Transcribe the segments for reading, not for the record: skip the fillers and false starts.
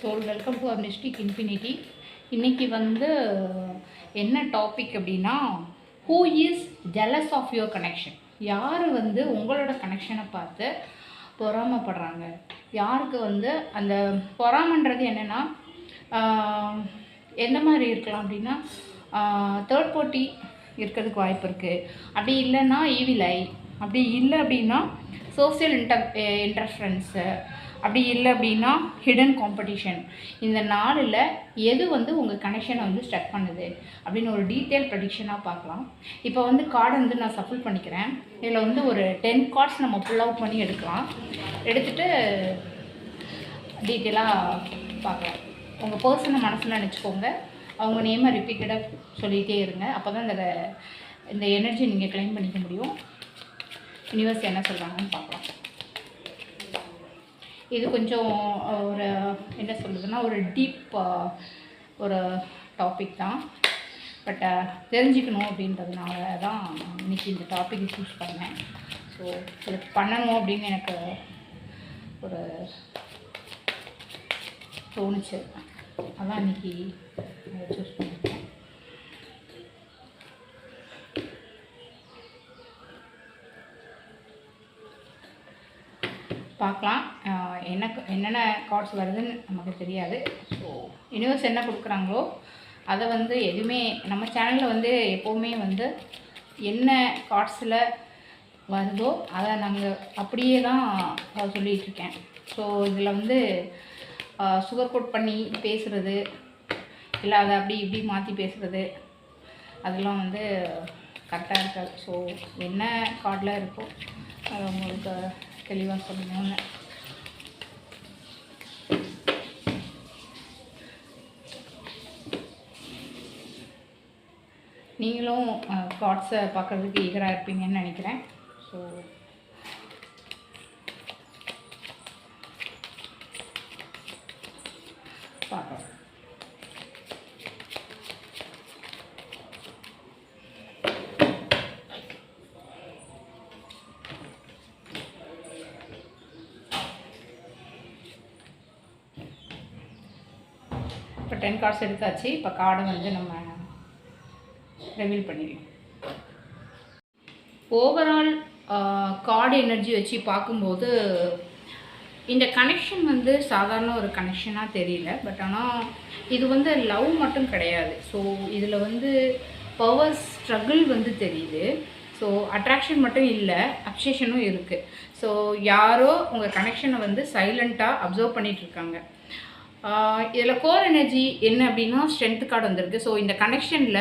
soul. Welcome to our Mystic Infinity. இன்னைக்கு வந்து என்ன டாபிக் அப்படின்னா, who is jealous of your connection? யார் வந்து உங்களோட கனெக்ஷனை பார்த்து பொறாமப்படுறாங்க? யாருக்கு வந்து அந்த பொறாமன்றது என்னென்னா எந்த மாதிரி இருக்கலாம் அப்படின்னா, தேர்ட் பார்ட்டி இருக்கிறதுக்கு வாய்ப்பு இருக்குது. அப்படி இல்லைன்னா ஈவில் ஐ, அப்படி இல்லை அப்படின்னா சோசியல் இன்டர்ஃபரன்ஸு, அப்படி இல்லை அப்படின்னா ஹிடன் காம்படிஷன். இந்த நாளில் எது வந்து உங்கள் கனெக்ஷனை வந்து ஸ்டக் பண்ணுது அப்படின்னு ஒரு டீட்டெயில் ப்ரெடிக்ஷனாக பார்க்கலாம். இப்போ வந்து கார்டை வந்து நான் சஃபில் பண்ணிக்கிறேன். இதில் வந்து ஒரு 10 கார்ட்ஸ் நம்ம புல் அவுட் பண்ணி எடுக்கலாம். எடுத்துகிட்டு டீட்டெயிலாக பார்க்கலாம். உங்கள் பர்சனை மனசில் நினச்சிக்கோங்க. அவங்க நேமை ரிப்பீட்டடாக சொல்லிகிட்டே இருங்க. அப்போ தான் இந்த எனர்ஜி நீங்கள் கிளைம் பண்ணிக்க முடியும். யூனிவர்ஸ் என்ன சொல்கிறாங்கன்னு பார்க்கலாம். இது கொஞ்சம் ஒரு என்ன சொல்கிறதுனா ஒரு டீப் ஒரு டாபிக் தான். பட் தெரிஞ்சுக்கணும் அப்படின்றதுனால தான் இன்றைக்கி இந்த டாப்பிக் சூஸ் பண்ணேன். ஸோ இது பண்ணணும் அப்படின்னு எனக்கு ஒரு தோணுச்சு. அதான் இன்றைக்கி சூஸ் பண்ணியிருக்கேன். பார்க்கலாம் என்னென்ன கார்ட்ஸ் வருதுன்னு நமக்கு தெரியாது. ஸோ யூனிவர்ஸ் என்ன கொடுக்குறாங்களோ அதை வந்து எதுவுமே நம்ம சேனலில் வந்து எப்போவுமே வந்து என்ன கார்ட்ஸில் வருதோ அதை நாங்கள் அப்படியே தான் சொல்லிகிட்ருக்கேன். ஸோ இதில் வந்து சுகர் கோட் பண்ணி பேசுகிறது இல்லை அதை அப்படி இப்படி மாற்றி பேசுகிறது அதெல்லாம் வந்து கரெக்டாக இருக்காது. ஸோ என்ன கார்டில் இருக்கோ அதை உங்களுக்கு தெளிவாக சொல்லணும்னு. நீங்களும் கார்ட்ஸை பார்க்குறதுக்கு ஈகராக இருப்பீங்கன்னு நினைக்கிறேன். ஸோ பார்க்கலாம். இப்போ 10 கார்ட்ஸ் எடுத்தாச்சு. இப்போ கார்டை வந்து நம்ம ரிவீல் பண்ணிடலாம். ஓவரால் கார்டு எனர்ஜி வச்சு பார்க்கும்போது இந்த கனெக்ஷன் வந்து சாதாரண ஒரு கனெக்ஷனாக தெரியல. பட் ஆனால் இது வந்து லவ் மட்டும் கிடையாது. ஸோ இதில் வந்து பவர் ஸ்ட்ரகிள் வந்து தெரியுது. ஸோ அட்ராக்ஷன் மட்டும் இல்லை, அப்சஷனும் இருக்குது. ஸோ யாரோ உங்கள் கனெக்ஷனை வந்து சைலண்ட்டாக அப்சர்வ் பண்ணிகிட்ருக்காங்க. இதில் கோர் எனர்ஜி என்ன அப்படின்னா ஸ்ட்ரென்த் கார்டு வந்திருக்கு. ஸோ இந்த கனெக்ஷனில்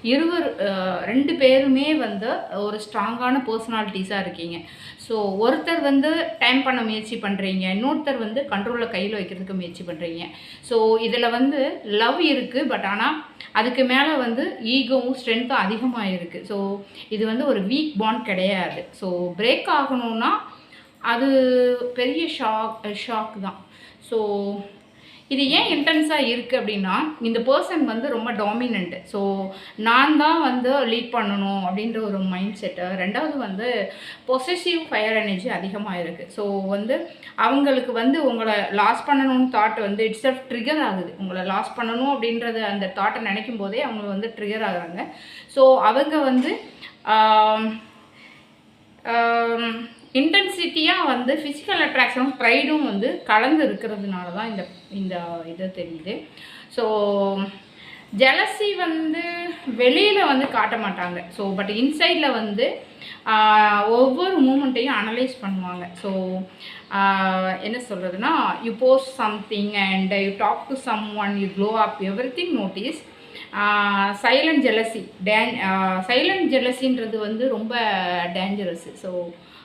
2 பேருமே வந்து ஒரு ஸ்ட்ராங்கான பர்சனாலிட்டிஸாக இருக்கீங்க. ஸோ ஒருத்தர் வந்து டைம் பண்ண முயற்சி பண்ணுறீங்க, இன்னொருத்தர் வந்து கண்ட்ரோலில் கையில் வைக்கிறதுக்கு முயற்சி பண்ணுறீங்க. ஸோ இதில் வந்து லவ் இருக்குது. பட் ஆனால் அதுக்கு மேலே வந்து ஈகோவும் ஸ்ட்ரென்த்தும் அதிகமாக இருக்குது. ஸோ இது வந்து ஒரு வீக் பாண்ட் கிடையாது. ஸோ பிரேக் ஆகணும்னா அது பெரிய ஷாக் தான். ஸோ இது ஏன் இன்டென்ஸாக இருக்குது அப்படின்னா, இந்த பர்சன் வந்து ரொம்ப டாமினண்ட்டு. ஸோ நான் தான் வந்து லீட் பண்ணணும் அப்படின்ற ஒரு மைண்ட் செட்டு. ரெண்டாவது வந்து பொசசிவ் ஃபயர் எனர்ஜி அதிகமாக இருக்குது. ஸோ வந்து அவங்களுக்கு வந்து உங்களை லாஸ் பண்ணணும்னு தாட் வந்து இட்ஸ் ட்ரிகர் ஆகுது. உங்களை லாஸ் பண்ணணும் அப்படின்றத அந்த தாட்டை நினைக்கும் போதே அவங்க வந்து ட்ரிகர் ஆகுறாங்க. ஸோ அவங்க வந்து இன்டென்சிட்டியாக வந்து ஃபிசிக்கல் அட்ராக்ஷனும் ப்ரைடும் வந்து கலந்து இருக்கிறதுனால தான் இந்த இது தெரியுது. ஸோ ஜெலசி வந்து வெளியில் வந்து காட்ட மாட்டாங்க. ஸோ பட் இன்சைடில் வந்து ஒவ்வொரு மூமெண்ட்டையும் அனலைஸ் பண்ணுவாங்க. ஸோ என்ன சொல்கிறதுனா, you post something and you talk to someone, you glow up, every thing notices. Silent jealousy silent ஜெலசின்றது வந்து ரொம்ப டேஞ்சரஸ்ஸு. ஸோ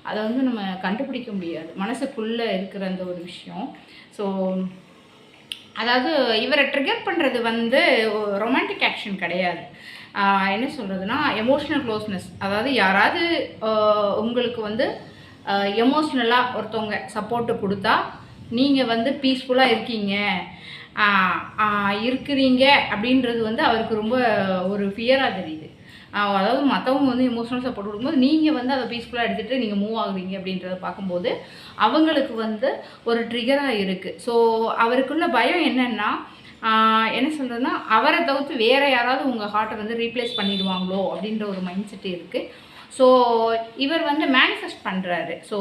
அதை வந்து நம்ம கண்டுபிடிக்க முடியாது, மனசுக்குள்ளே இருக்கிற அந்த ஒரு விஷயம். ஸோ அதாவது இவரை ட்ரிகர் பண்ணுறது வந்து ரொமான்டிக் ஆக்ஷன் கிடையாது. என்ன சொல்கிறதுனா எமோஷ்னல் க்ளோஸ்னஸ். அதாவது யாராவது உங்களுக்கு வந்து எமோஷ்னலாக ஒருத்தவங்க சப்போர்ட்டு கொடுத்தா நீங்கள் வந்து பீஸ்ஃபுல்லாக இருக்கிறீங்க அப்படின்றது வந்து அவருக்கு ரொம்ப ஒரு ஃபியராக தெரியுது. அதாவது மற்றவங்க வந்து எமோஷனல் சப்போர்ட் கொடுக்கும்போது நீங்கள் வந்து அதை பீஸ்ஃபுல்லாக எடுத்துகிட்டு நீங்கள் மூவ் ஆகுறீங்க அப்படின்றத பார்க்கும்போது அவங்களுக்கு வந்து ஒரு ட்ரிகராக இருக்குது. ஸோ அவருக்குள்ள பயம் என்னென்னா, என்ன சொல்கிறதுன்னா, அவரை தவிர்த்து வேறு யாராவது உங்கள் ஹார்ட்டை வந்து ரீப்ளேஸ் பண்ணிடுவாங்களோ அப்படின்ற ஒரு மைண்ட் செட் இருக்குது. ஸோ இவர் வந்து மேனிஃபெஸ்ட் பண்ணுறாரு. ஸோ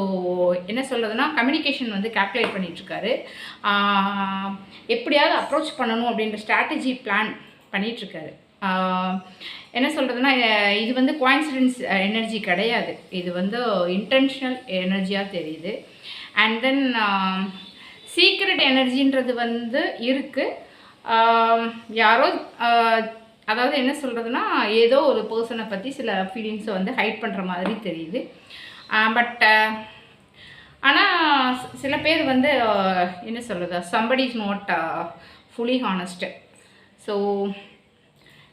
என்ன சொல்கிறதுனா, கம்யூனிகேஷன் வந்து கால்குலேட் பண்ணிகிட்ருக்காரு. எப்படியாவது அப்ரோச் பண்ணணும் அப்படின்ற ஸ்ட்ராட்டஜி பிளான் பண்ணிகிட்ருக்காரு. என்ன சொல்கிறதுனா, இது வந்து கோயின்சிடென்ஸ் எனர்ஜி கிடையாது. இது வந்து இன்டென்ஷனல் எனர்ஜியாக தெரியுது. அண்ட் தென் சீக்ரெட் எனர்ஜின்றது வந்து இருக்குது. யாரோ அதாவது என்ன சொல்கிறதுனா, ஏதோ ஒரு பர்சனை பற்றி சில ஃபீலிங்ஸை வந்து ஹைட் பண்ணுற மாதிரி தெரியுது. பட் ஆனால் சில பேர் வந்து என்ன சொல்கிறது, somebody is not fully honest. So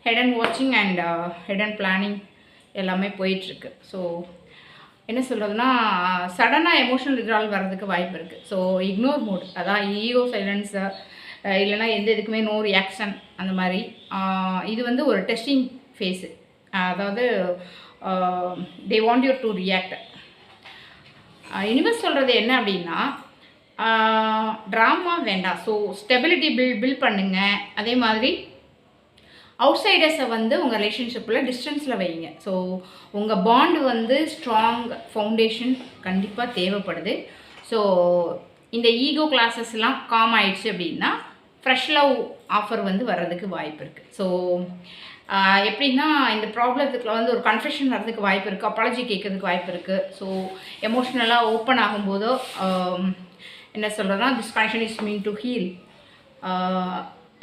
head and வாட்சிங் அண்ட் ஹெட் அண்ட் பிளானிங் எல்லாமே போயிட்டுருக்கு. ஸோ என்ன சொல்கிறதுனா, சடனாக எமோஷனல் வித்ட்ரால் வர்றதுக்கு வாய்ப்பு இருக்குது. ஸோ இக்னோர் மோட், அதான் ஈகோ சைலன்ஸு, இல்லைனா எந்த இதுக்குமே நோ ரியாக்ஷன் அந்த மாதிரி. இது வந்து ஒரு டெஸ்டிங் ஃபேஸு. அதாவது they want you to react. Universe சொல்கிறது என்ன அப்படின்னா, ட்ராமா வேண்டாம். ஸோ ஸ்டெபிலிட்டி பில்ட் பண்ணுங்கள். அதே மாதிரி அவுட்சைடர்ஸை வந்து உங்கள் ரிலேஷன்ஷிப்பில் டிஸ்டன்ஸில் வைங்க. ஸோ உங்கள் பாண்டு வந்து ஸ்ட்ராங் ஃபவுண்டேஷன் கண்டிப்பாக தேவைப்படுது. ஸோ இந்த ஈகோ கிளாஸஸ்லாம் காம் ஆயிடுச்சு அப்படின்னா ஃப்ரெஷ் லவ் ஆஃபர் வந்து வர்றதுக்கு வாய்ப்பு இருக்குது. ஸோ எப்படின்னா, இந்த ப்ராப்ளத்துக்குள்ள வந்து ஒரு கன்ஃபெஷன் வர்றதுக்கு வாய்ப்பு இருக்குது, அப்பாலஜி கேட்கறதுக்கு வாய்ப்பு இருக்குது. ஸோ எமோஷ்னலாக ஓப்பன் ஆகும்போதோ என்ன சொல்கிறதுனா, this connection is mean to heal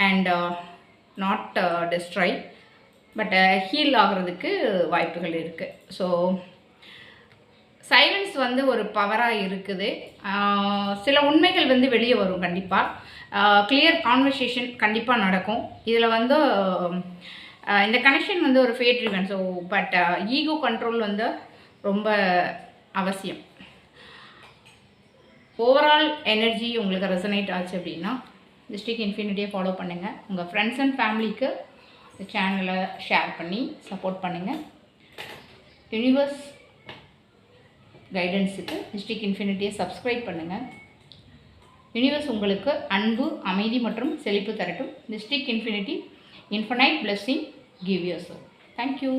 and not destroy, but heal ஆகிறதுக்கு வாய்ப்புகள் இருக்குது. ஸோ சைலன்ஸ் வந்து ஒரு பவராக இருக்குது. சில உண்மைகள் வந்து வெளியே வரும் கண்டிப்பாக. கிளியர் கான்வர்சேஷன் கண்டிப்பாக நடக்கும். இதில் வந்து இந்த கனெக்ஷன் வந்து ஒரு fate driven. So but ego control வந்து ரொம்ப அவசியம். ஓவரால் எனர்ஜி உங்களுக்கு ரெசனேட் ஆச்சு அப்படின்னா டிஸ்ட்ரிக்ட் இன்ஃபினிட்டியை ஃபாலோ பண்ணுங்கள். உங்கள் ஃப்ரெண்ட்ஸ் அண்ட் ஃபேமிலிக்கு இந்த சேனலை ஷேர் பண்ணி சப்போர்ட் பண்ணுங்கள். யூனிவர்ஸ் கைடன்ஸுக்கு டிஸ்ட்ரிக்ட் இன்ஃபினிட்டியை சப்ஸ்கிரைப் பண்ணுங்கள். யூனிவர்ஸ் உங்களுக்கு அன்பு, அமைதி மற்றும் செழிப்பு தரட்டும். District infinity infinite blessing give you. So thank you.